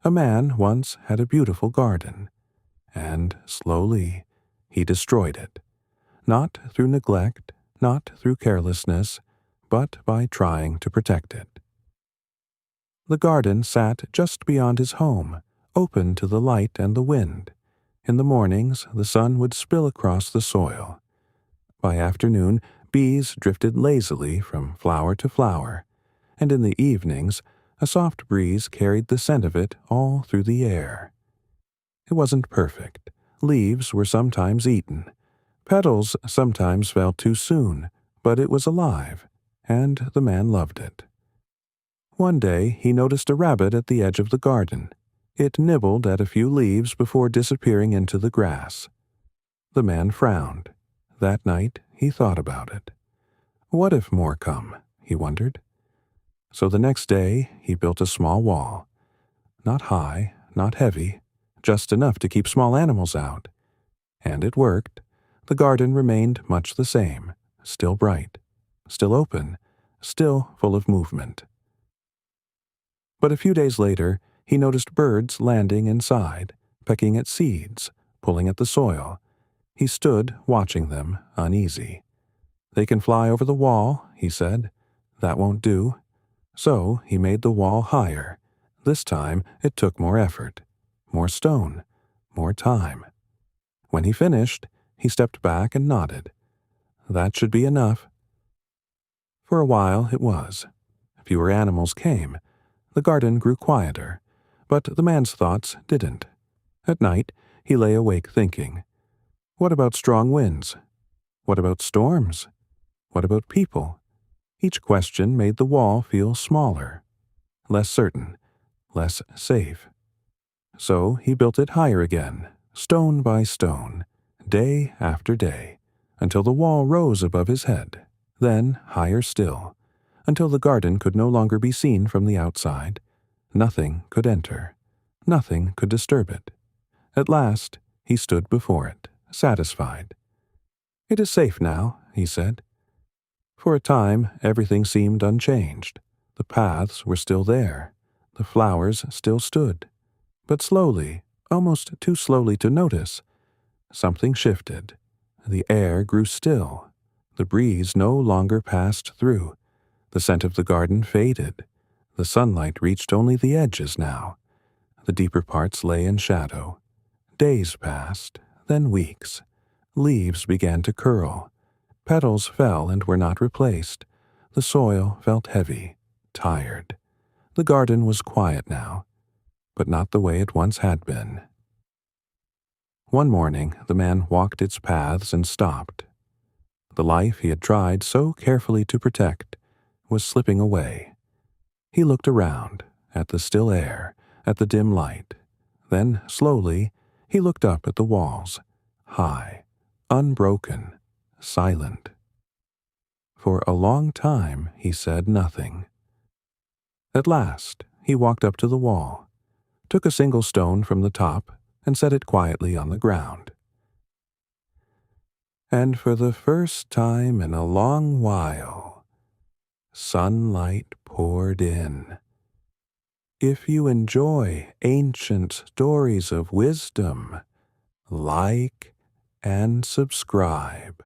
A man once had a beautiful garden, and slowly he destroyed it, not through neglect, not through carelessness, but by trying to protect it. The garden sat just beyond his home, open to the light and the wind. In the mornings, the sun would spill across the soil. By afternoon, bees drifted lazily from flower to flower, and in the evenings, a soft breeze carried the scent of it all through the air. It wasn't perfect. Leaves were sometimes eaten. Petals sometimes fell too soon, but it was alive, and the man loved it. One day he noticed a rabbit at the edge of the garden. It nibbled at a few leaves before disappearing into the grass. The man frowned. That night he thought about it. What if more come? He wondered. So the next day he built a small wall. Not high, not heavy, just enough to keep small animals out. And it worked. The garden remained much the same, still bright, still open, still full of movement. But a few days later, he noticed birds landing inside, pecking at seeds, pulling at the soil. He stood watching them, uneasy. "They can fly over the wall," he said. "That won't do." So he made the wall higher. This time it took more effort, more stone, more time. When he finished, he stepped back and nodded. That should be enough. For a while it was. Fewer animals came. The garden grew quieter, but the man's thoughts didn't. At night, he lay awake thinking. What about strong winds? What about storms? What about people? Each question made the wall feel smaller, less certain, less safe. So he built it higher again, stone by stone, day after day, until the wall rose above his head, then higher still, until the garden could no longer be seen from the outside. Nothing could enter. Nothing could disturb it. At last, he stood before it, satisfied. "It is safe now," he said. For a time, everything seemed unchanged. The paths were still there. The flowers still stood. But slowly, almost too slowly to notice, something shifted. The air grew still. The breeze no longer passed through. The scent of the garden faded. The sunlight reached only the edges now. The deeper parts lay in shadow. Days passed, then weeks. Leaves began to curl. Petals fell and were not replaced. The soil felt heavy, tired. The garden was quiet now, but not the way it once had been. One morning, the man walked its paths and stopped. The life he had tried so carefully to protect was slipping away. He looked around, at the still air, at the dim light. Then, slowly, he looked up at the walls, high, unbroken, silent. For a long time he said nothing. At last he walked up to the wall, took a single stone from the top, and set it quietly on the ground. And for the first time in a long while, sunlight poured in. If you enjoy ancient stories of wisdom, like and subscribe.